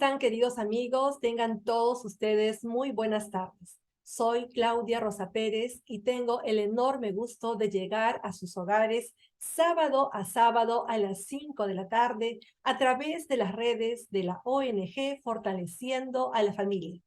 están, queridos amigos? Tengan todos ustedes muy buenas tardes. Soy Claudia Rosa Pérez y tengo el enorme gusto de llegar a sus hogares sábado a sábado a las 5 de la tarde a través de las redes de la ONG Fortaleciendo a la Familia.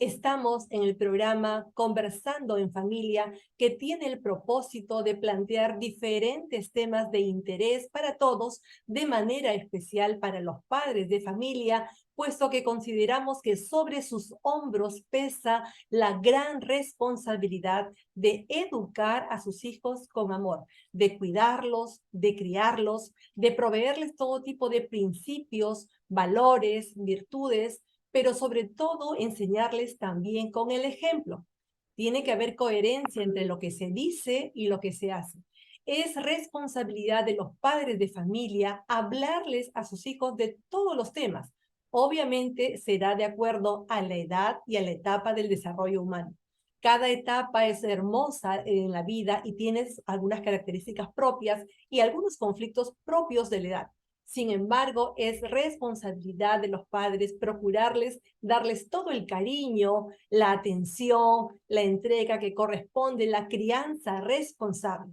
Estamos en el programa Conversando en Familia, que tiene el propósito de plantear diferentes temas de interés para todos, de manera especial para los padres de familia, puesto que consideramos que sobre sus hombros pesa la gran responsabilidad de educar a sus hijos con amor, de cuidarlos, de criarlos, de proveerles todo tipo de principios, valores, virtudes, pero sobre todo enseñarles también con el ejemplo. Tiene que haber coherencia entre lo que se dice y lo que se hace. Es responsabilidad de los padres de familia hablarles a sus hijos de todos los temas. Obviamente será de acuerdo a la edad y a la etapa del desarrollo humano. Cada etapa es hermosa en la vida y tiene algunas características propias y algunos conflictos propios de la edad. Sin embargo, es responsabilidad de los padres procurarles, darles todo el cariño, la atención, la entrega que corresponde, la crianza responsable.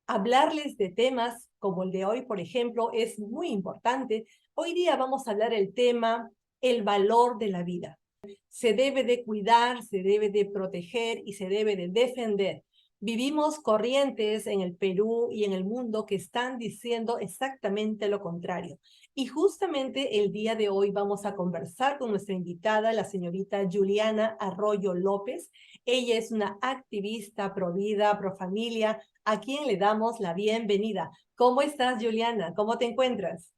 Hablarles de temas como el de hoy, por ejemplo, es muy importante. Hoy día vamos a hablar el tema, el valor de la vida. Se debe de cuidar, se debe de proteger y se debe de defender. Vivimos corrientes en el Perú y en el mundo que están diciendo exactamente lo contrario. Y justamente el día de hoy vamos a conversar con nuestra invitada, la señorita Juliana Arroyo López. Ella es una activista pro vida, pro familia, a quien le damos la bienvenida. ¿Cómo estás, Juliana? ¿Cómo te encuentras?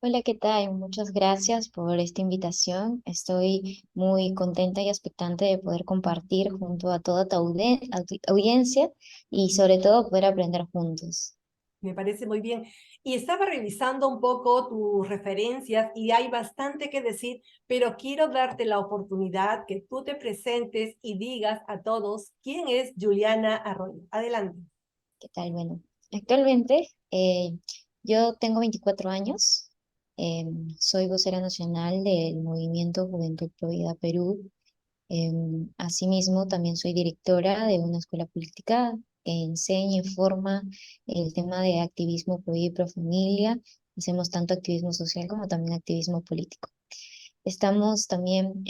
Hola, ¿qué tal? Muchas gracias por esta invitación. Estoy muy contenta y expectante de poder compartir junto a toda tu audiencia y sobre todo poder aprender juntos. Me parece muy bien. Y estaba revisando un poco tus referencias y hay bastante que decir, pero quiero darte la oportunidad que tú te presentes y digas a todos quién es Juliana Arroyo. Adelante. ¿Qué tal? Bueno, actualmente yo tengo 24 años, soy vocera nacional del Movimiento Juventud Pro Vida Perú. Asimismo, también soy directora de una escuela política que enseña y forma el tema de activismo pro vida y pro familia. Hacemos tanto activismo social como también activismo político. Estamos también,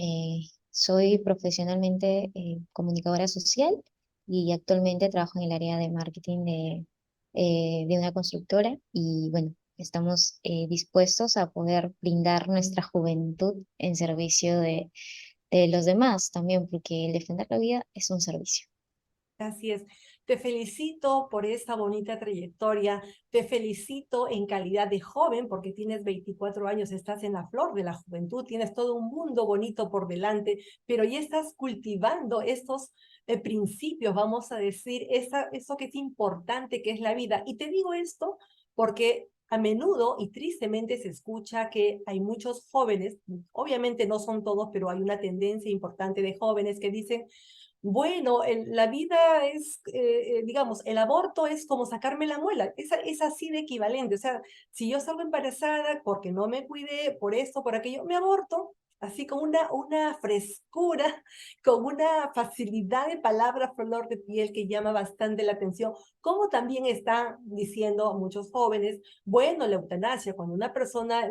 soy profesionalmente comunicadora social y actualmente trabajo en el área de marketing de una constructora y bueno, estamos dispuestos a poder brindar nuestra juventud en servicio de los demás también, porque el defender la vida es un servicio. Así es. Te felicito por esta bonita trayectoria. Te felicito en calidad de joven porque tienes 24 años, estás en la flor de la juventud, tienes todo un mundo bonito por delante, pero ya estás cultivando estos principios, vamos a decir, eso que es importante que es la vida. Y te digo esto porque a menudo y tristemente se escucha que hay muchos jóvenes, obviamente no son todos, pero hay una tendencia importante de jóvenes que dicen, bueno, la vida es, digamos, el aborto es como sacarme la muela, es así de equivalente. O sea, si yo salgo embarazada porque no me cuidé por esto, por aquello, me aborto, así con una frescura, con una facilidad de palabra flor de piel que llama bastante la atención, como también están diciendo muchos jóvenes, bueno, la eutanasia, cuando una persona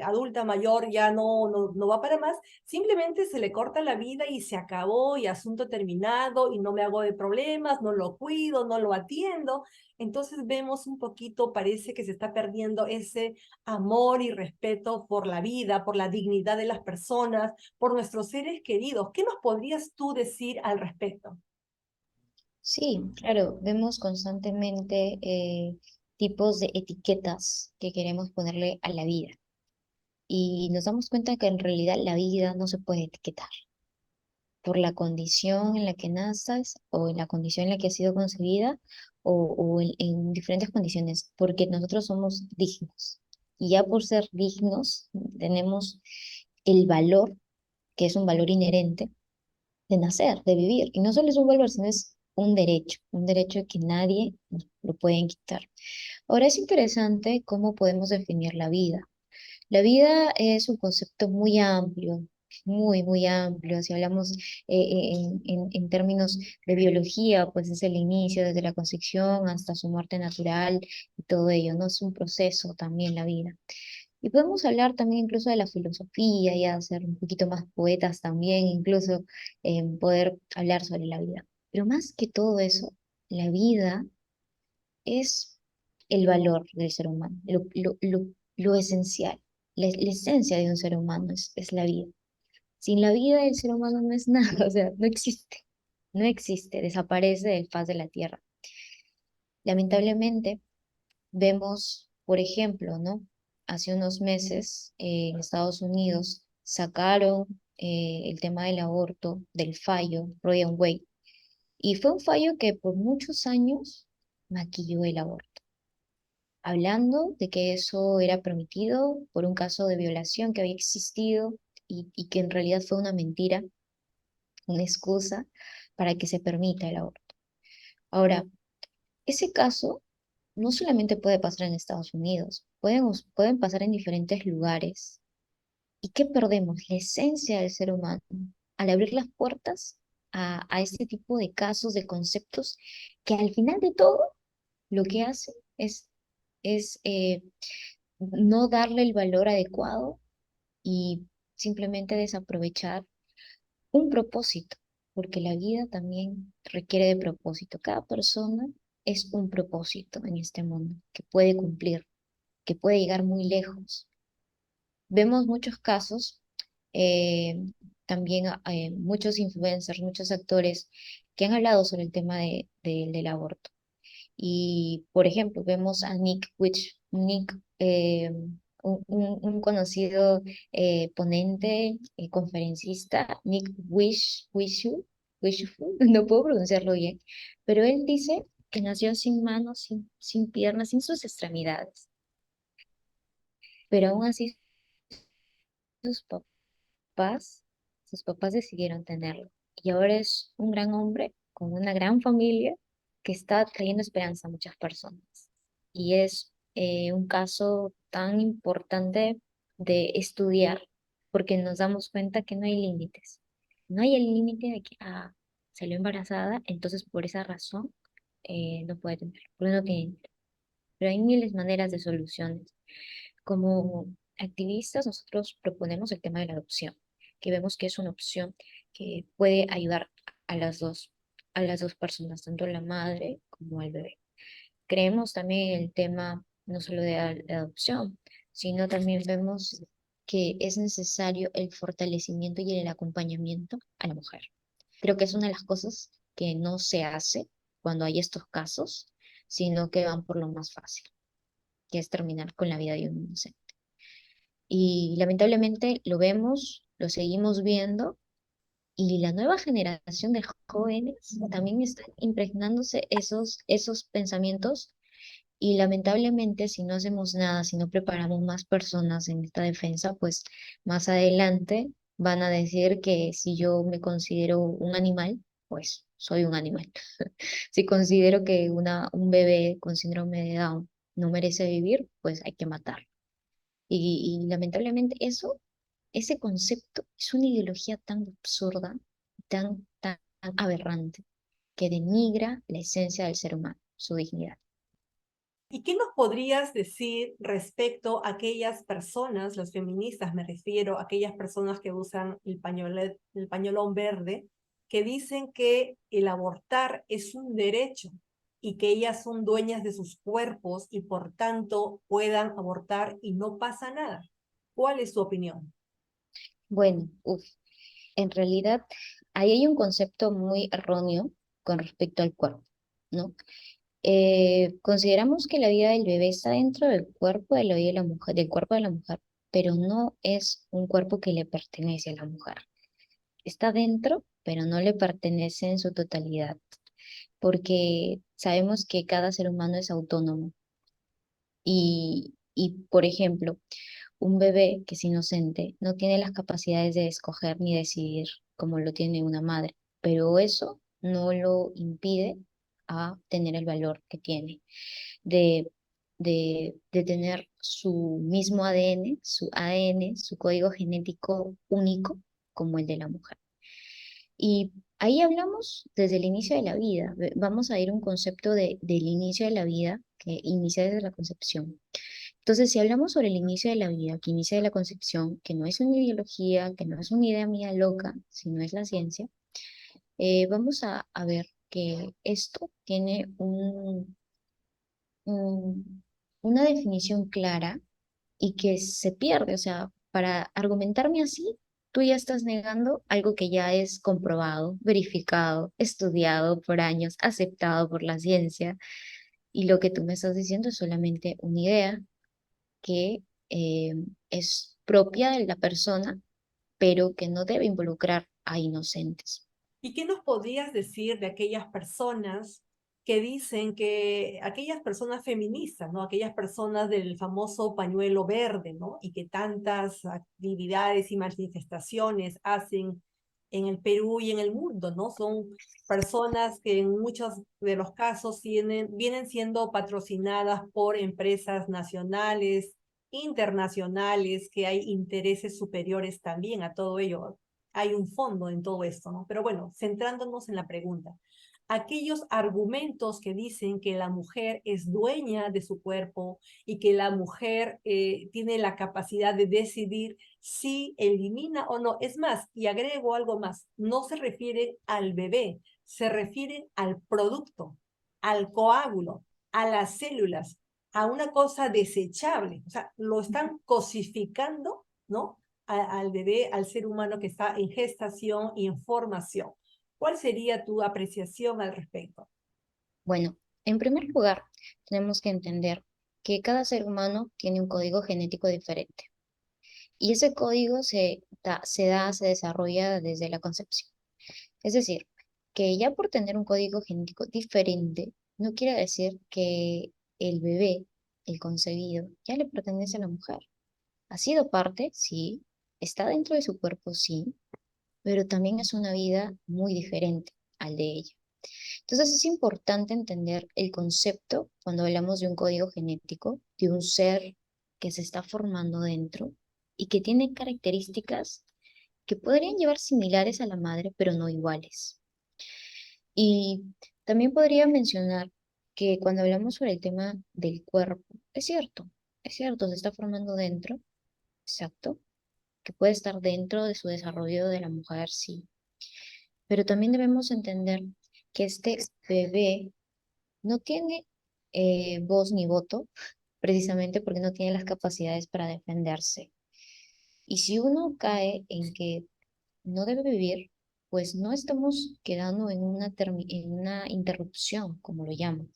adulta mayor ya no va para más, simplemente se le corta la vida y se acabó y asunto terminado y no me hago de problemas, no lo cuido, no lo atiendo. Entonces vemos un poquito, parece que se está perdiendo ese amor y respeto por la vida, por la dignidad de las personas, por nuestros seres queridos. ¿Qué nos podrías tú decir al respecto? Sí, claro, vemos constantemente tipos de etiquetas que queremos ponerle a la vida y nos damos cuenta que en realidad la vida no se puede etiquetar por la condición en la que nazas o en la condición en la que ha sido concebida o en diferentes condiciones, porque nosotros somos dignos y ya por ser dignos tenemos el valor, que es un valor inherente de nacer, de vivir. Y no solo es un valor, sino es un derecho que nadie nos lo puede quitar. Ahora es interesante cómo podemos definir la vida. La vida es un concepto muy amplio, muy amplio. Si hablamos en términos de biología, pues es el inicio desde la concepción hasta su muerte natural y todo ello, ¿no? Es un proceso también la vida. Y podemos hablar también incluso de la filosofía, ya ser un poquito más poetas también, incluso poder hablar sobre la vida. Pero más que todo eso, la vida es el valor del ser humano, lo esencial, la esencia de un ser humano es la vida. Sin la vida el ser humano no es nada, o sea, no existe, no existe, desaparece del faz de la tierra. Lamentablemente, vemos, por ejemplo, ¿no? Hace unos meses en Estados Unidos sacaron el tema del aborto, del fallo Roe and Wade, y fue un fallo que por muchos años maquilló el aborto, hablando de que eso era permitido por un caso de violación que había existido y que en realidad fue una mentira, una excusa para que se permita el aborto. Ahora, ese caso no solamente puede pasar en Estados Unidos, pueden pasar en diferentes lugares. ¿Y qué perdemos? La esencia del ser humano al abrir las puertas a este tipo de casos, de conceptos, que al final de todo lo que hace es no darle el valor adecuado y simplemente desaprovechar un propósito, porque la vida también requiere de propósito. Cada persona es un propósito en este mundo que puede cumplir, que puede llegar muy lejos. Vemos muchos casos, eh, también muchos influencers, muchos actores que han hablado sobre el tema del aborto. Y, por ejemplo, vemos a Nick, un conocido ponente, conferencista, Wishfu, no puedo pronunciarlo bien, pero él dice que nació sin manos, sin piernas, sin sus extremidades, pero aún así sus papás, sus papás decidieron tenerlo. Y ahora es un gran hombre con una gran familia que está trayendo esperanza a muchas personas. Y es un caso tan importante de estudiar porque nos damos cuenta que no hay límites. No hay el límite de que salió embarazada, entonces por esa razón no puede tenerlo, porque no tiene dinero. Pero hay miles de maneras de soluciones. Como activistas, nosotros proponemos el tema de la adopción, que vemos que es una opción que puede ayudar a a las dos personas, tanto la madre como al bebé. Creemos también el tema no solo de adopción, sino también vemos que es necesario el fortalecimiento y el acompañamiento a la mujer. Creo que es una de las cosas que no se hace cuando hay estos casos, sino que van por lo más fácil, que es terminar con la vida de un inocente. Y lamentablemente lo vemos, lo seguimos viendo, y la nueva generación de jóvenes también están impregnándose esos pensamientos. Y lamentablemente, si no hacemos nada, si no preparamos más personas en esta defensa, pues más adelante van a decir que si yo me considero un animal, pues soy un animal. Si considero que un bebé con síndrome de Down no merece vivir, pues hay que matarlo. Y lamentablemente ese concepto es una ideología tan absurda, tan aberrante, que denigra la esencia del ser humano, su dignidad. ¿Y qué nos podrías decir respecto a aquellas personas, los feministas me refiero, aquellas personas que usan el pañolón verde, que dicen que el abortar es un derecho y que ellas son dueñas de sus cuerpos y por tanto puedan abortar y no pasa nada? ¿Cuál es tu opinión? Bueno, en realidad ahí hay un concepto muy erróneo con respecto al cuerpo, ¿no? Consideramos que la vida del bebé está dentro del cuerpo de la vida de la mujer, del cuerpo de la mujer, pero no es un cuerpo que le pertenece a la mujer. Está dentro, pero no le pertenece en su totalidad, porque sabemos que cada ser humano es autónomo. Por ejemplo, un bebé que es inocente no tiene las capacidades de escoger ni decidir como lo tiene una madre, pero eso no lo impide a tener el valor que tiene. de tener su mismo ADN, su código genético único como el de la mujer. Y ahí hablamos desde el inicio de la vida. Vamos a ir a un concepto del inicio de la vida que inicia desde la concepción. Entonces, si hablamos sobre el inicio de la vida, que inicia de la concepción, que no es una ideología, que no es una idea mía loca, sino es la ciencia, vamos a ver que esto tiene una definición clara y que se pierde. O sea, para argumentarme así, tú ya estás negando algo que ya es comprobado, verificado, estudiado por años, aceptado por la ciencia, y lo que tú me estás diciendo es solamente una idea que eh, es propia de la persona, pero que no debe involucrar a inocentes. ¿Y qué nos podrías decir de aquellas personas que dicen que aquellas personas feministas, ¿no? Aquellas personas del famoso pañuelo verde, ¿no? Y que tantas actividades y manifestaciones hacen en el Perú y en el mundo, ¿no? Son personas que en muchos de los casos vienen siendo patrocinadas por empresas nacionales, internacionales, que hay intereses superiores también a todo ello. Hay un fondo en todo esto, ¿no? Pero bueno, centrándonos en la pregunta, aquellos argumentos que dicen que la mujer es dueña de su cuerpo y que la mujer tiene la capacidad de decidir si elimina o no. Es más, y agrego algo más, no se refiere al bebé, se refiere al producto, al coágulo, a las células, a una cosa desechable. O sea, lo están cosificando, ¿no? Al bebé, al ser humano que está en gestación y en formación. ¿Cuál sería tu apreciación al respecto? Bueno, en primer lugar, tenemos que entender que cada ser humano tiene un código genético diferente y ese código se desarrolla desde la concepción. Es decir, que ya por tener un código genético diferente, no quiere decir que el bebé, el concebido, ya le pertenece a la mujer. Ha sido parte, sí, está dentro de su cuerpo, sí, pero también es una vida muy diferente al de ella. Entonces es importante entender el concepto cuando hablamos de un código genético, de un ser que se está formando dentro y que tiene características que podrían llevar similares a la madre, pero no iguales. Y también podría mencionar que cuando hablamos sobre el tema del cuerpo, es cierto, se está formando dentro, exacto, que puede estar dentro de su desarrollo de la mujer, sí, pero también debemos entender que este bebé no tiene voz ni voto, precisamente porque no tiene las capacidades para defenderse. Y si uno cae en que no debe vivir, pues no estamos quedando en en una interrupción, como lo llaman,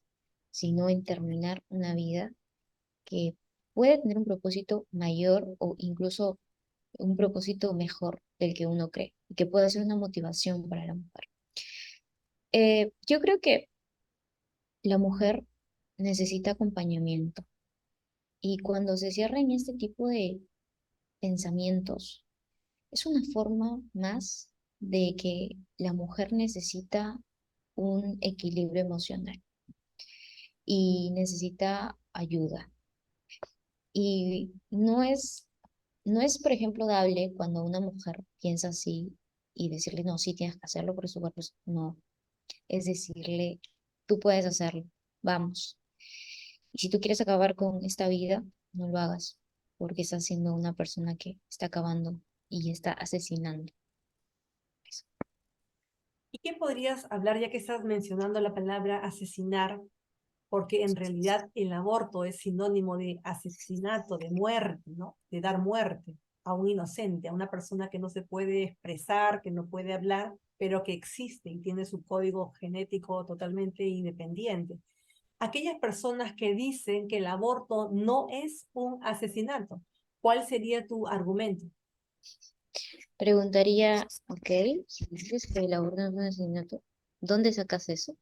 sino en terminar una vida que puede tener un propósito mayor o incluso un propósito mejor del que uno cree y que puede ser una motivación para la mujer. Yo creo que la mujer necesita acompañamiento y cuando se cierra en este tipo de pensamientos, es una forma más de que la mujer necesita un equilibrio emocional y necesita ayuda. Y no es, por ejemplo, dable cuando una mujer piensa así y decirle, no, sí tienes que hacerlo por su cuerpo. No, es decirle, tú puedes hacerlo, vamos. Y si tú quieres acabar con esta vida, no lo hagas, porque estás siendo una persona que está acabando y está asesinando. Eso. ¿Y qué podrías hablar, ya que estás mencionando la palabra asesinar, porque en realidad el aborto es sinónimo de asesinato, de muerte, ¿no? De dar muerte a un inocente, a una persona que no se puede expresar, que no puede hablar, pero que existe y tiene su código genético totalmente independiente. Aquellas personas que dicen que el aborto no es un asesinato, ¿cuál sería tu argumento? Preguntaría, ok, si dices que el aborto no es un asesinato, ¿dónde sacas eso?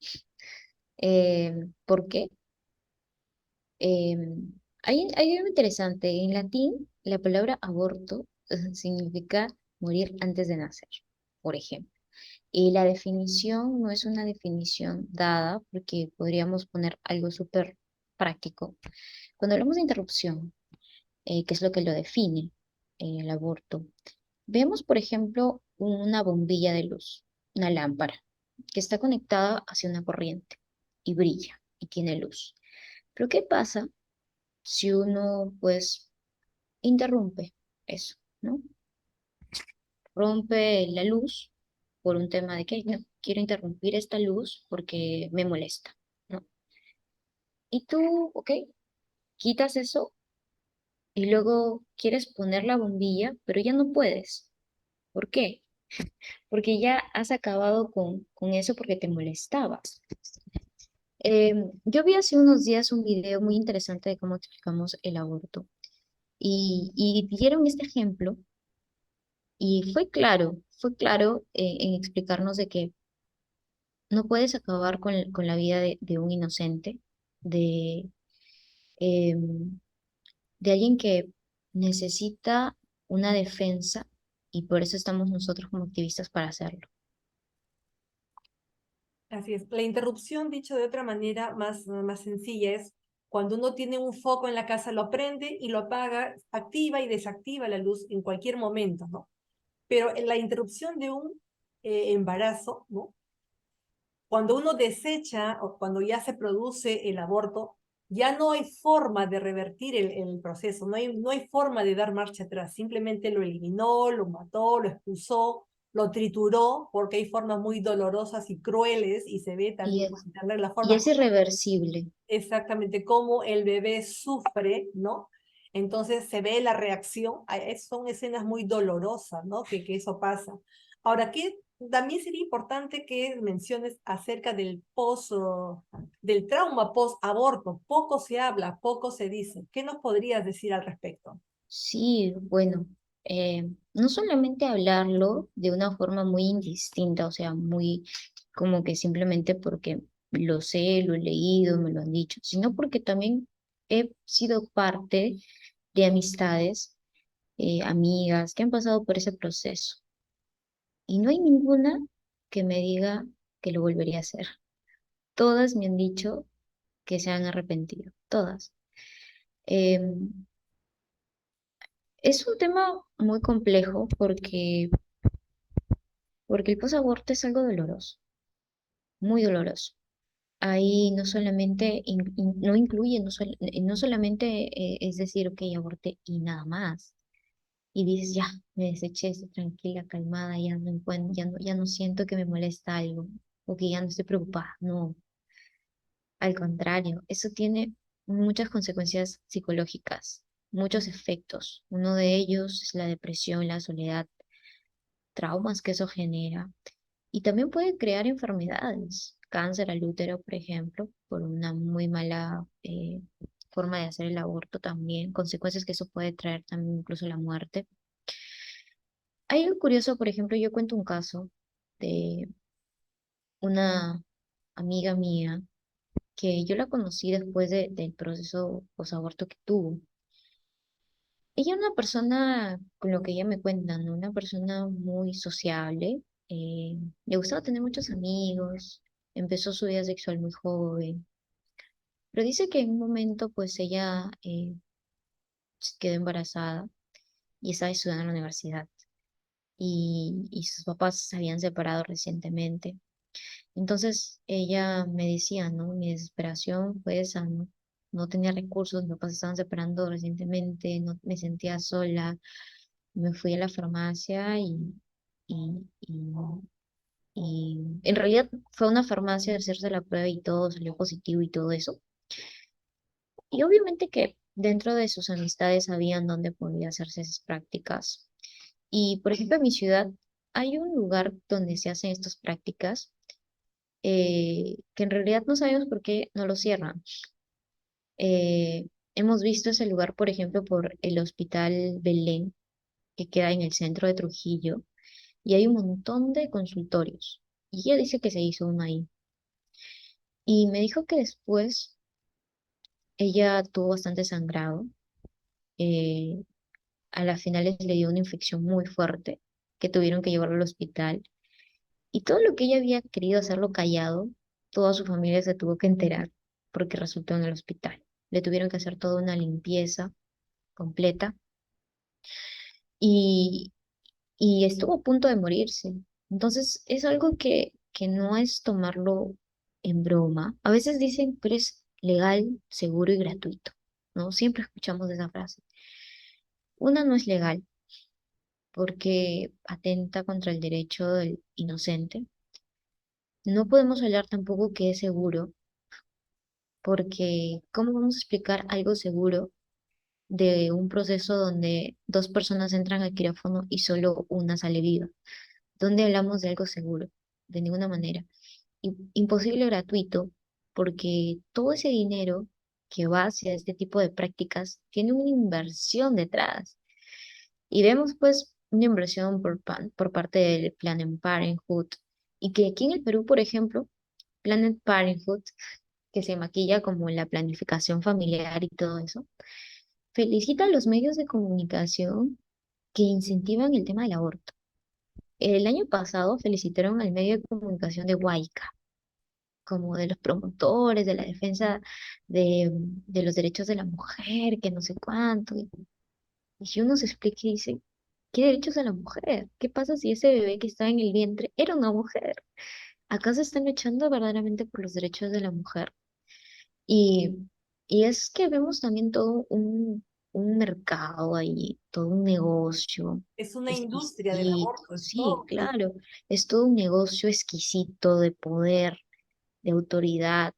¿Por qué? Eh, hay algo interesante. En latín, la palabra aborto significa morir antes de nacer, por ejemplo. Y la definición no es una definición dada, porque podríamos poner algo súper práctico. Cuando hablamos de interrupción, que es lo que lo define, el aborto, vemos, por ejemplo, una bombilla de luz, una lámpara, que está conectada hacia una corriente y brilla y tiene luz. Pero ¿qué pasa si uno, pues, interrumpe eso, ¿no? Rompe la luz por un tema de que no, quiero interrumpir esta luz porque me molesta, ¿no? Y tú, ok, quitas eso y luego quieres poner la bombilla, pero ya no puedes. ¿Por qué? Porque ya has acabado con eso porque te molestaba. Yo vi hace unos días un video muy interesante de cómo explicamos el aborto y dieron este ejemplo y fue claro en explicarnos de que no puedes acabar con la vida de un inocente, de, em, de alguien que necesita una defensa y por eso estamos nosotros como activistas para hacerlo. Así es. La interrupción, dicho de otra manera más sencilla, es cuando uno tiene un foco en la casa, lo prende y lo apaga, activa y desactiva la luz en cualquier momento, ¿no? Pero en la interrupción de un embarazo, ¿no? Cuando uno desecha o cuando ya se produce el aborto, ya no hay forma de revertir el proceso, no hay forma de dar marcha atrás, simplemente lo eliminó, lo mató, lo expulsó, lo trituró, porque hay formas muy dolorosas y crueles y se ve Y también es, de la y forma es irreversible. exactamente cómo el bebé sufre, ¿no? Entonces se ve la reacción, son escenas muy dolorosas, ¿no? Que eso pasa. Ahora, ¿qué? También sería importante que menciones acerca del trauma post-aborto. Poco se habla, poco se dice. ¿Qué nos podrías decir al respecto? Sí, bueno, no solamente hablarlo de una forma muy indistinta, o sea, muy como que simplemente porque lo sé, lo he leído, me lo han dicho, sino porque también he sido parte de amistades, amigas que han pasado por ese proceso. Y no hay ninguna que me diga que lo volvería a hacer. Todas me han dicho que se han arrepentido, todas. Em, es un tema muy complejo porque el posaborto es algo doloroso, muy doloroso. Ahí no solamente, no incluye, no solamente es decir, ok, aborté y nada más. Y dices, ya, me deseché, estoy tranquila, calmada, ya no encuentro, ya no siento que me molesta algo, o que ya no estoy preocupada. No, al contrario, eso tiene muchas consecuencias psicológicas, muchos efectos. Uno de ellos es la depresión, la soledad, traumas que eso genera. Y también puede crear enfermedades, cáncer al útero, por ejemplo, por una muy mala forma de hacer el aborto también, consecuencias que eso puede traer también incluso la muerte. Hay algo curioso, por ejemplo, yo cuento un caso de una amiga mía que yo la conocí después del proceso posaborto que tuvo. Ella es una persona, con lo que ella me cuenta, ¿no? Una persona muy sociable, le gustaba tener muchos amigos, empezó su vida sexual muy joven, pero dice que en un momento pues ella se quedó embarazada y estaba estudiando en la universidad y sus papás se habían separado recientemente. Entonces ella me decía, ¿no? Mi desesperación fue esa, ¿no? No tenía recursos, mis papás se estaban separando recientemente, no me sentía sola. Me fui a la farmacia y, y, y en realidad fue a una farmacia a hacerse la prueba y todo, salió positivo y todo eso. Y obviamente que dentro de sus amistades sabían dónde podía hacerse esas prácticas. Y por ejemplo, en mi ciudad hay un lugar donde se hacen estas prácticas que en realidad no sabemos por qué no lo cierran. Hemos visto ese lugar, por ejemplo, por el Hospital Belén, que queda en el centro de Trujillo, y hay un montón de consultorios. Y ella dice que se hizo uno ahí. Y me dijo que después ella tuvo bastante sangrado. eh, a las finales le dio una infección muy fuerte, que tuvieron que llevarlo al hospital. Y todo lo que ella había querido hacerlo callado, toda su familia se tuvo que enterar porque resultó en el hospital. le tuvieron que hacer toda una limpieza completa y, y estuvo a punto de morirse. Entonces es algo que no es tomarlo en broma. A veces dicen, pero es legal, seguro y gratuito, ¿no? Siempre escuchamos esa frase. Una no es legal porque atenta contra el derecho del inocente. No podemos hablar tampoco que es seguro, porque ¿cómo vamos a explicar algo seguro de un proceso donde dos personas entran al quirófano y solo una sale viva? ¿Dónde hablamos de algo seguro? De ninguna manera. Imposible gratuito, porque todo ese dinero que va hacia este tipo de prácticas tiene una inversión detrás. Y vemos pues una inversión por parte del Planned Parenthood. Y que aquí en el Perú, por ejemplo, Planned Parenthood, que se maquilla como la planificación familiar y todo eso, felicita a los medios de comunicación que incentivan el tema del aborto. El año pasado felicitaron al medio de comunicación de Huayca, como de los promotores de la defensa de los derechos de la mujer, que no sé cuánto. Y si uno se explica y dice, ¿qué derechos de la mujer? ¿Qué pasa si ese bebé que estaba en el vientre era una mujer? Acá se están luchando verdaderamente por los derechos de la mujer. Y, y es que vemos también todo un mercado ahí, todo un negocio Es una industria del exquisito, aborto, es sí, todo. claro, es todo un negocio exquisito de poder, de autoridad,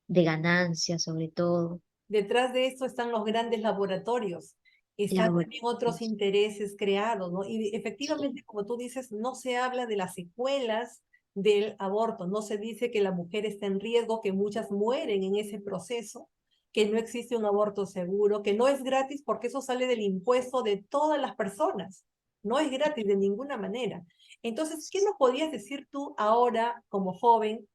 de ganancia sobre todo, Detrás de esto están los grandes laboratorios, están también otros laboratorios. intereses creados, ¿no? Y Sí, efectivamente, como tú dices, no se habla de las secuelas del aborto, no se dice que la mujer está en riesgo, que muchas mueren en ese proceso, que no existe un aborto seguro, que no es gratis porque eso sale del impuesto de todas las personas, no es gratis de ninguna manera. Entonces, ¿qué nos podrías decir tú ahora como joven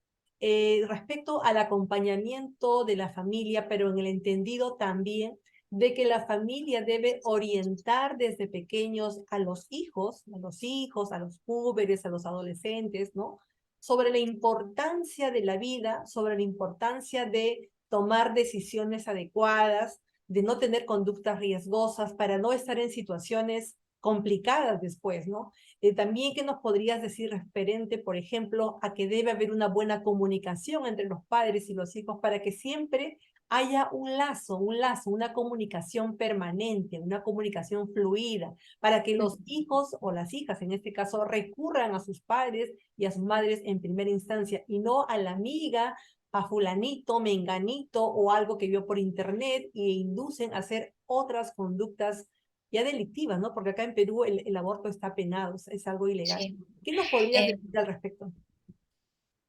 respecto al acompañamiento de la familia, pero en el entendido también de que la familia debe orientar desde pequeños a los hijos, a los jóvenes, a los adolescentes, ¿no? Sobre la importancia de la vida, sobre la importancia de tomar decisiones adecuadas, de no tener conductas riesgosas para no estar en situaciones complicadas después, ¿no? También, ¿qué nos podrías decir referente, por ejemplo, a que debe haber una buena comunicación entre los padres y los hijos para que siempre haya un lazo, una comunicación permanente, una comunicación fluida, para que los hijos o las hijas, en este caso, recurran a sus padres y a sus madres en primera instancia y no a la amiga, a fulanito, menganito o algo que vio por internet e inducen a hacer otras conductas ya delictivas, ¿no? Porque acá en Perú el aborto está penado, es algo ilegal. sí. ¿Qué nos podrías Eh, decir al respecto?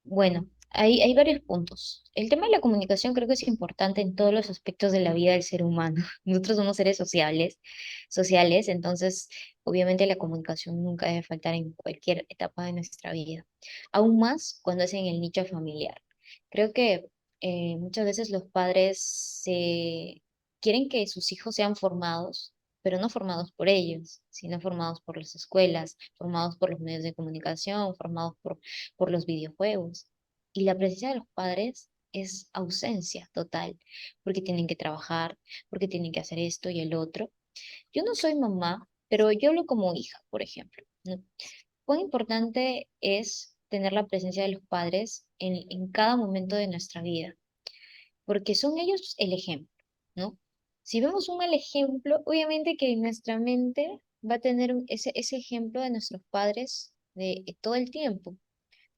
bueno, hay varios puntos. El tema de la comunicación creo que es importante en todos los aspectos de la vida del ser humano. Nosotros somos seres sociales, entonces obviamente la comunicación nunca debe faltar en cualquier etapa de nuestra vida. Aún más cuando es en el nicho familiar. Creo que muchas veces los padres quieren que sus hijos sean formados, pero no formados por ellos, sino formados por las escuelas, formados por los medios de comunicación, formados por los videojuegos. Y la presencia de los padres es ausencia total, porque tienen que trabajar, porque tienen que hacer esto y el otro. Yo no soy mamá, pero yo hablo como hija, por ejemplo, ¿no? Cuán importante es tener la presencia de los padres en cada momento de nuestra vida, porque son ellos el ejemplo, ¿no? Si vemos un mal ejemplo, obviamente que nuestra mente va a tener ese ejemplo de nuestros padres de todo el tiempo.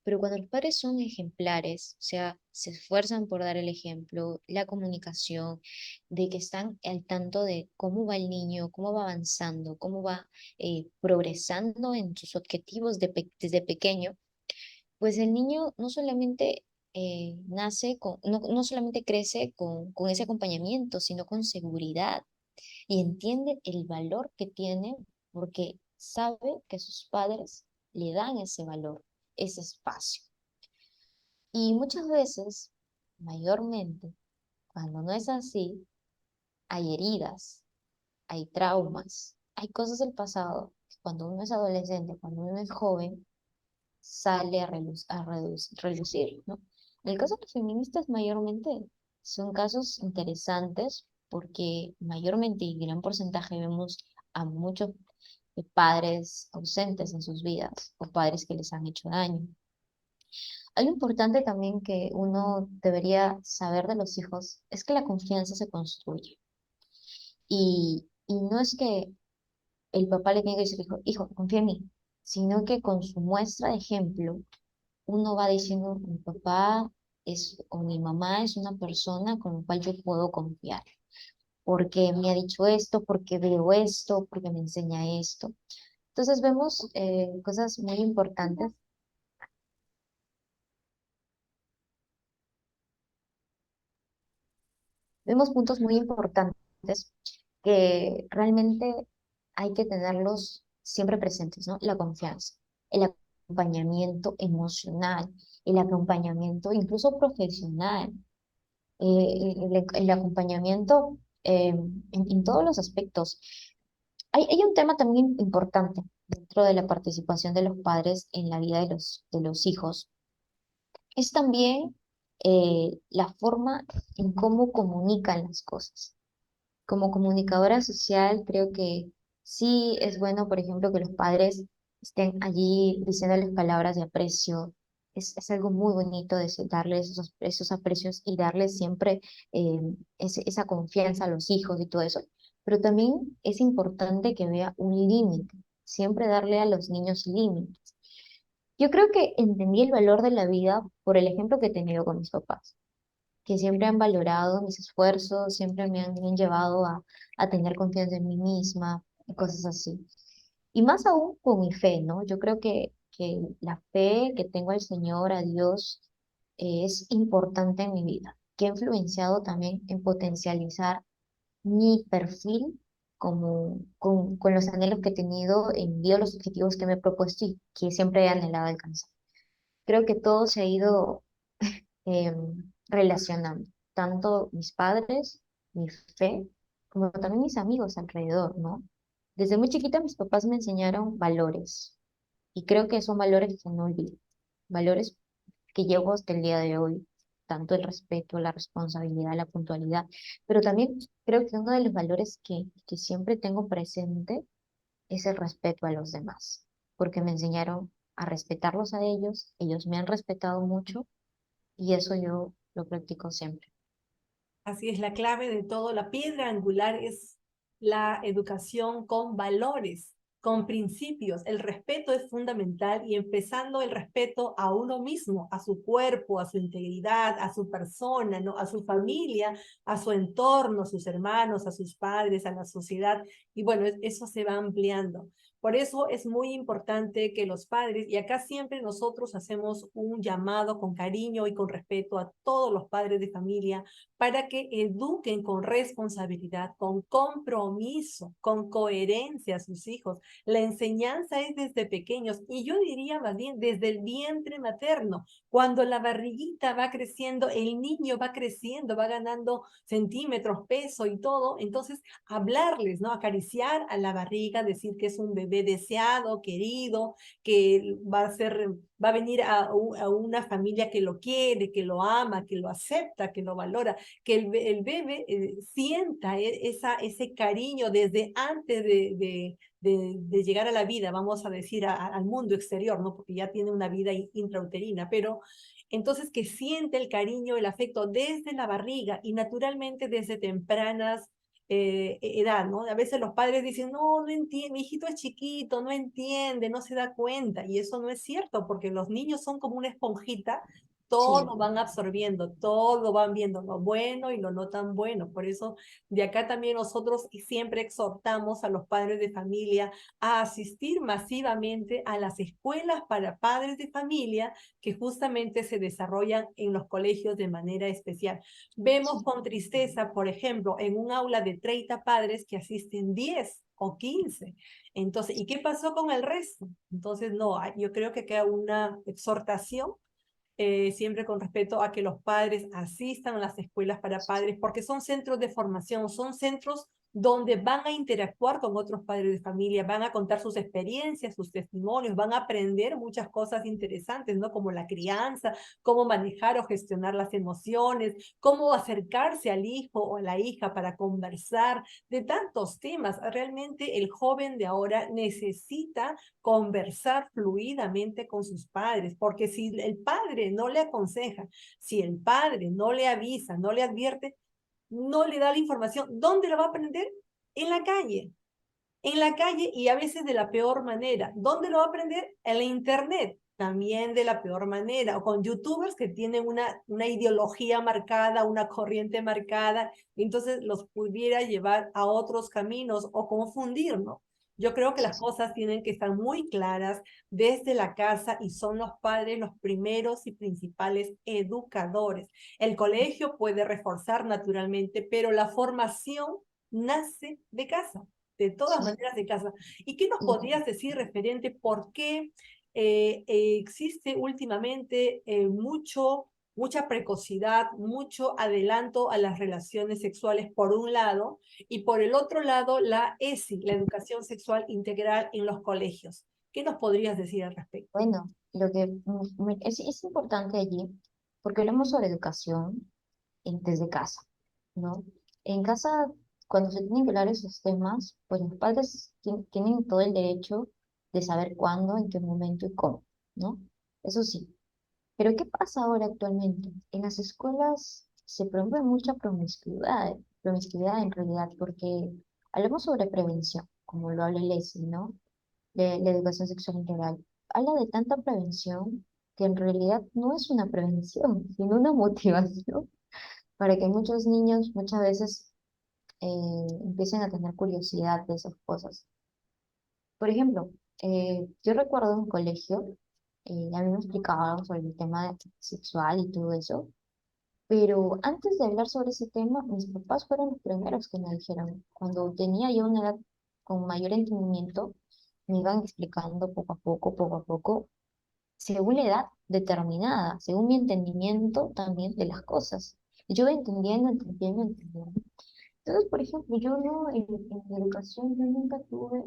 Pero cuando los padres son ejemplares, o sea, se esfuerzan por dar el ejemplo, la comunicación, de que están al tanto de cómo va el niño, cómo va avanzando, cómo va progresando en sus objetivos desde pequeño, pues el niño no solamente no solamente crece con ese acompañamiento, sino con seguridad y entiende el valor que tiene porque sabe que sus padres le dan ese valor, ese espacio. Y muchas veces, mayormente, cuando no es así, hay heridas, hay traumas, hay cosas del pasado que cuando uno es adolescente, cuando uno es joven, sale a relucir, ¿no? En el caso de los feministas, mayormente, Son casos interesantes porque mayormente y gran porcentaje vemos a muchos padres ausentes en sus vidas o padres que les han hecho daño. Algo importante también que uno debería saber de los hijos es que la confianza se construye. Y no es que el papá le tiene que decir, hijo, confía en mí, sino que con su muestra de ejemplo, uno va diciendo, mi papá o mi mamá es una persona con la cual yo puedo confiar, porque me ha dicho esto, porque veo esto, porque me enseña esto. Entonces vemos cosas muy importantes. Vemos puntos muy importantes que realmente hay que tenerlos siempre presentes, ¿no? La confianza, el acompañamiento emocional, el acompañamiento incluso profesional, el acompañamiento en todos los aspectos. Hay un tema también importante dentro de la participación de los padres en la vida de los hijos. Es también la forma en cómo comunican las cosas. Como comunicadora social, creo que sí es bueno, por ejemplo, que los padres estén allí diciéndoles palabras de aprecio. Es algo muy bonito darles esos aprecios y darles siempre eh, esa confianza a los hijos y todo eso. Pero también es importante que vea un límite, siempre darle a los niños límites. Yo creo que entendí el valor de la vida por el ejemplo que he tenido con mis papás, que siempre han valorado mis esfuerzos, siempre me han llevado a tener confianza en mí misma y cosas así. Y más aún con mi fe, ¿no? Yo creo que la fe que tengo al Señor, a Dios, es importante en mi vida, que ha influenciado también en potencializar mi perfil con los anhelos que he tenido en Dios, los objetivos que me he propuesto y que siempre he anhelado alcanzar. Creo que todo se ha ido relacionando, tanto mis padres, mi fe, como también mis amigos alrededor, ¿no? Desde muy chiquita mis papás me enseñaron valores y creo que son valores que no olvido, valores que llevo hasta el día de hoy, tanto el respeto, la responsabilidad, la puntualidad, pero también creo que uno de los valores que siempre tengo presente es el respeto a los demás, porque me enseñaron a respetarlos a ellos, ellos me han respetado mucho y eso yo lo practico siempre. Así es, la clave de todo, la piedra angular es la educación con valores, con principios. El respeto es fundamental y empezando el respeto a uno mismo, a su cuerpo, a su integridad, a su persona, ¿no? A su familia, a su entorno, a sus hermanos, a sus padres, a la sociedad. Y bueno, eso se va ampliando. Por eso es muy importante que los padres, y acá siempre nosotros hacemos un llamado con cariño y con respeto a todos los padres de familia, para que eduquen con responsabilidad, con compromiso, con coherencia a sus hijos. La enseñanza es desde pequeños y yo diría más bien desde el vientre materno. Cuando la barriguita va creciendo, el niño va creciendo, va ganando centímetros, peso y todo. Entonces, hablarles, ¿no? Acariciar a la barriga, decir que es un bebé deseado, querido, que va a venir a una familia que lo quiere, que lo ama, que lo acepta, que lo valora, que el bebé sienta ese cariño desde antes de llegar a la vida, vamos a decir, al mundo exterior, ¿no? Porque ya tiene una vida intrauterina, pero entonces que siente el cariño, el afecto desde la barriga y naturalmente desde tempranas edad, ¿no? A veces los padres dicen, no, no entiende, mi hijito es chiquito, no entiende, no se da cuenta, y eso no es cierto, porque los niños son como una esponjita, todo Sí, van absorbiendo, todo van viendo lo bueno y lo no tan bueno. Por eso de acá también nosotros siempre exhortamos a los padres de familia a asistir masivamente a las escuelas para padres de familia que justamente se desarrollan en los colegios de manera especial. Vemos sí, con tristeza, por ejemplo, en un aula de 30 padres que asisten 10 o 15. Entonces, ¿y qué pasó con el resto? Entonces, no, yo creo que queda una exhortación siempre con respeto a que los padres asistan a las escuelas para padres, porque son centros de formación, son centros donde van a interactuar con otros padres de familia, van a contar sus experiencias, sus testimonios, van a aprender muchas cosas interesantes, ¿no? Como la crianza, cómo manejar o gestionar las emociones, cómo acercarse al hijo o a la hija para conversar de tantos temas. Realmente el joven de ahora necesita conversar fluidamente con sus padres, porque si el padre no le aconseja, si el padre no le avisa, no le advierte, no le da la información, ¿dónde la va a aprender? En la calle. En la calle y a veces de la peor manera. ¿Dónde lo va a aprender? En la internet. También de la peor manera. O con youtubers que tienen una ideología marcada, una corriente marcada. Entonces los pudiera llevar a otros caminos o confundir, ¿no? Yo creo que Sí, las sí. cosas tienen que estar muy claras desde la casa y son los padres los primeros y principales educadores. El colegio puede reforzar naturalmente, pero la formación nace de casa, de todas Sí, sí. maneras de casa. ¿Y qué nos Y podrías decir referente por qué existe últimamente mucha precocidad, mucho adelanto a las relaciones sexuales por un lado y por el otro lado la ESI, la educación sexual integral en los colegios? ¿Qué nos podrías decir al respecto? bueno, lo que es importante allí, porque hablamos sobre educación desde casa, ¿no? En casa, cuando se tienen que hablar de esos temas, pues los padres tienen todo el derecho de saber cuándo, en qué momento y cómo, ¿no? Eso sí. Pero ¿qué pasa ahora actualmente? En las escuelas se promueve mucha promiscuidad en realidad, porque hablamos sobre prevención, como lo habla Leslie, ¿no? De la educación sexual integral. Habla de tanta prevención que en realidad no es una prevención, sino una motivación para que muchos niños muchas veces empiecen a tener curiosidad de esas cosas. Por ejemplo, yo recuerdo en un colegio, a mí me explicaban sobre el tema sexual y todo eso, pero antes de hablar sobre ese tema, mis papás fueron los primeros que me dijeron, cuando tenía yo una edad con mayor entendimiento, me iban explicando poco a poco, según la edad determinada, según mi entendimiento también de las cosas. Y yo entendiendo. Entonces, por ejemplo, yo no, en mi educación, yo nunca tuve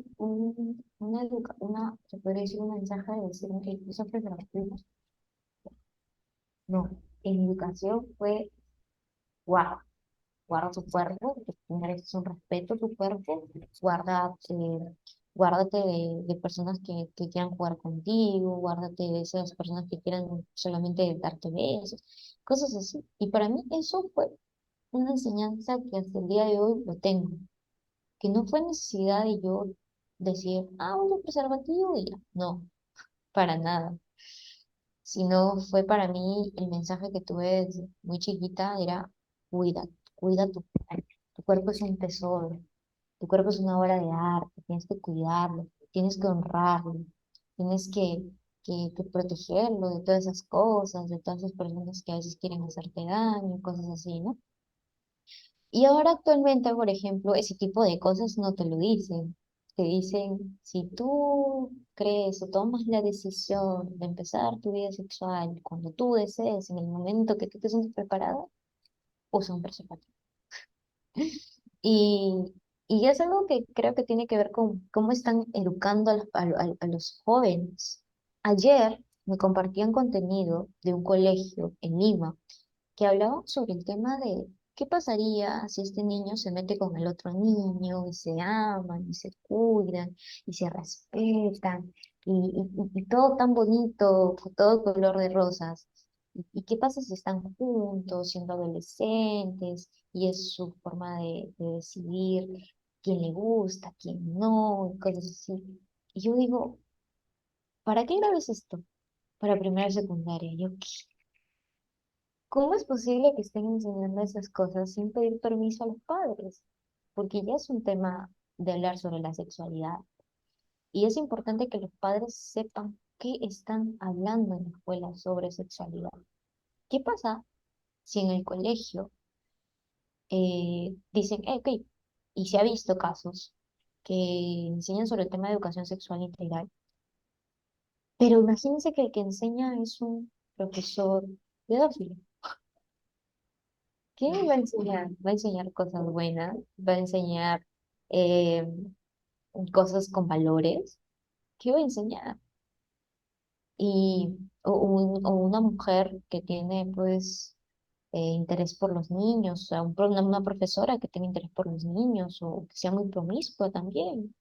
se podría decir, un mensaje de decir, ok, eso fue gratuito. No, en mi educación fue, guarda, guarda tu cuerpo, que tú mereces un respeto a tu cuerpo, guarda, guárdate de personas que quieran jugar contigo, guárdate de esas personas que quieran solamente darte besos, cosas así. Y para mí eso fue una enseñanza que hasta el día de hoy lo tengo, que no fue necesidad de yo decir, ah, uso preservativo y ya. No, para nada. Sino fue para mí el mensaje que tuve desde muy chiquita era, cuida, cuida tu cuerpo. Tu cuerpo es un tesoro, tu cuerpo es una obra de arte, tienes que cuidarlo, tienes que honrarlo, tienes que protegerlo de todas esas cosas, de todas esas personas que a veces quieren hacerte daño, cosas así, ¿no? Y ahora actualmente, por ejemplo, ese tipo de cosas no te lo dicen. Te dicen, si tú crees o tomas la decisión de empezar tu vida sexual cuando tú desees, en el momento que tú te sientes preparada, usa un preservativo. Y, y es algo que creo que tiene que ver con cómo están educando a los jóvenes. Ayer me compartían contenido de un colegio en Lima que hablaban sobre el tema de qué pasaría si este niño se mete con el otro niño y se aman y se cuidan y se respetan y todo tan bonito, todo color de rosas. Y qué pasa si están juntos, siendo adolescentes, y es su forma de decidir quién le gusta, quién no, y cosas así? Y yo digo, ¿para qué grabes esto? Para primera y secundaria. Yo, ¿qué? ¿Cómo es posible que estén enseñando esas cosas sin pedir permiso a los padres? Porque ya es un tema de hablar sobre la sexualidad. Y es importante que los padres sepan qué están hablando en la escuela sobre sexualidad. ¿Qué pasa si en el colegio dicen, ok, y se ha visto casos que enseñan sobre el tema de educación sexual integral, pero imagínense que el que enseña es un profesor pedófilo? ¿Qué va a enseñar? Va a enseñar cosas buenas, va a enseñar eh, cosas con valores, ¿qué voy a enseñar? Y, o una mujer que tiene, pues, interés por los niños, o sea, una profesora que tenga interés por los niños, o que sea muy promiscua también,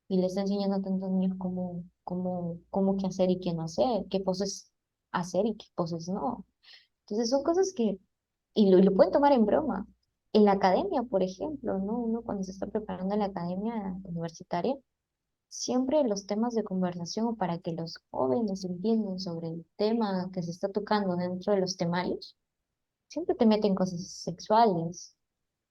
y le está enseñando a tantos niños cómo qué hacer y qué no hacer, qué poses hacer y qué poses no. Entonces son cosas que, y lo pueden tomar en broma. En la academia, por ejemplo, ¿no? Uno cuando se está preparando en la academia universitaria, siempre los temas de conversación o para que los jóvenes entiendan sobre el tema que se está tocando dentro de los temarios, siempre te meten cosas sexuales,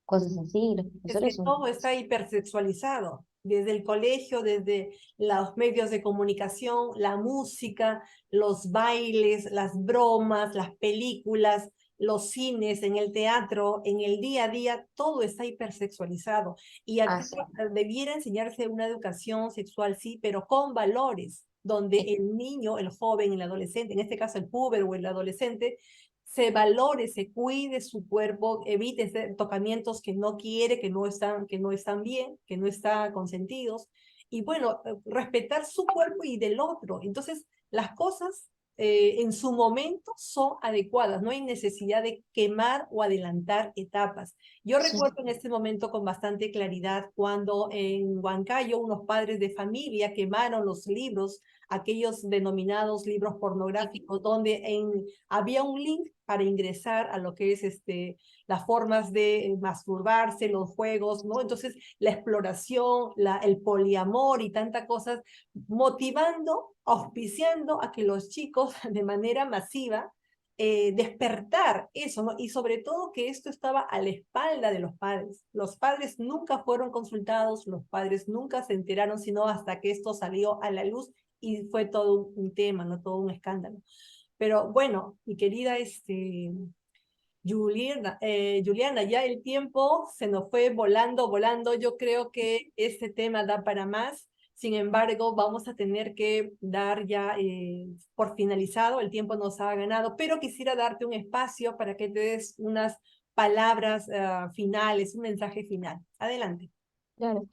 cosas así. Los Es profesores que son, todo está hipersexualizado, desde el colegio, desde los medios de comunicación, la música, los bailes, las bromas, las películas, los cines, en el teatro, en el día a día, todo está hipersexualizado. Y acá así. debiera enseñarse una educación sexual, sí, pero con valores, donde el niño, el joven, el adolescente, en este caso el puber o el adolescente, se valore, se cuide su cuerpo, evite tocamientos que no quiere, que no están bien, que no están consentidos, y bueno, respetar su cuerpo y del otro. Entonces, las cosas en su momento son adecuadas, no hay necesidad de quemar o adelantar etapas. Yo Sí, recuerdo en este momento con bastante claridad cuando en Huancayo unos padres de familia quemaron los libros, aquellos denominados libros pornográficos, donde había un link para ingresar a lo que es las formas de masturbarse, los juegos, ¿no? Entonces, la exploración, el poliamor y tantas cosas, motivando, auspiciando a que los chicos de manera masiva despertar eso, ¿no? Y sobre todo que esto estaba a la espalda de los padres. Los padres nunca fueron consultados, los padres nunca se enteraron, sino hasta que esto salió a la luz y fue todo un tema, ¿no? Todo un escándalo. Pero bueno, mi querida Juliana, ya el tiempo se nos fue volando, volando. Yo creo que este tema da para más. Sin embargo, vamos a tener que dar ya por finalizado. El tiempo nos ha ganado, pero quisiera darte un espacio para que te des unas palabras finales, un mensaje final. Adelante. claro.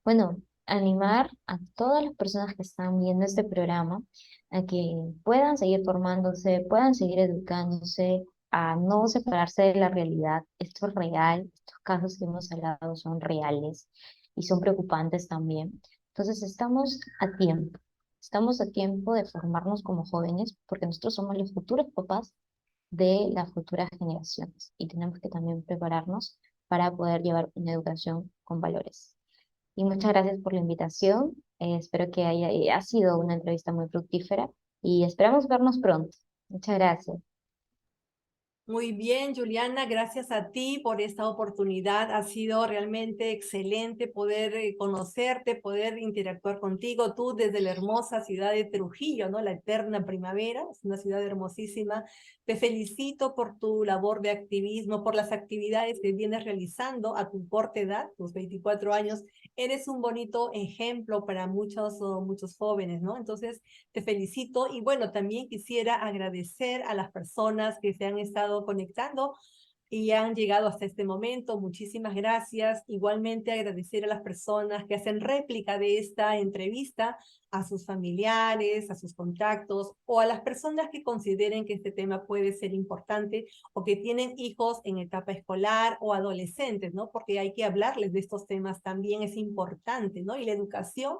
Bueno, animar a todas las personas que están viendo este programa a que puedan seguir formándose, puedan seguir educándose, a no separarse de la realidad. Esto es real, estos casos que hemos hablado son reales y son preocupantes también. Entonces estamos a tiempo de formarnos como jóvenes porque nosotros somos los futuros papás de las futuras generaciones y tenemos que también prepararnos para poder llevar una educación con valores. Y muchas gracias por la invitación. Espero que haya sido una entrevista muy fructífera y esperamos vernos pronto. Muchas gracias. Muy bien, Juliana, gracias a ti por esta oportunidad. Ha sido realmente excelente poder conocerte, poder interactuar contigo. Tú desde la hermosa ciudad de Trujillo, ¿no? La eterna primavera, es una ciudad hermosísima. Te felicito por tu labor de activismo, por las actividades que vienes realizando a tu corta edad, tus 24 años. Eres un bonito ejemplo para muchos jóvenes, ¿no? Entonces, te felicito y bueno, también quisiera agradecer a las personas que se han estado conectando y han llegado hasta este momento. Muchísimas gracias. Igualmente agradecer a las personas que hacen réplica de esta entrevista, a sus familiares, a sus contactos o a las personas que consideren que este tema puede ser importante o que tienen hijos en etapa escolar o adolescentes, ¿no? Porque hay que hablarles de estos temas también, es importante, ¿no? Y la educación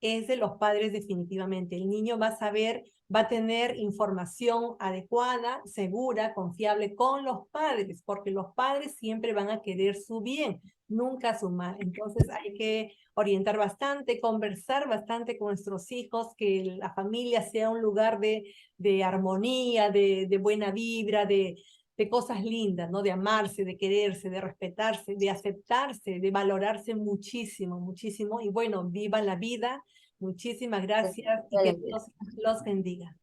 es de los padres definitivamente. El niño va a saber, va a tener información adecuada, segura, confiable con los padres, porque los padres siempre van a querer su bien, nunca su mal. Entonces hay que orientar bastante, conversar bastante con nuestros hijos, que la familia sea un lugar de armonía, de buena vibra, de cosas lindas, ¿no? De amarse, de quererse, de respetarse, de aceptarse, de valorarse muchísimo, muchísimo. Y bueno, vivan la vida. Muchísimas gracias y que Dios los bendiga.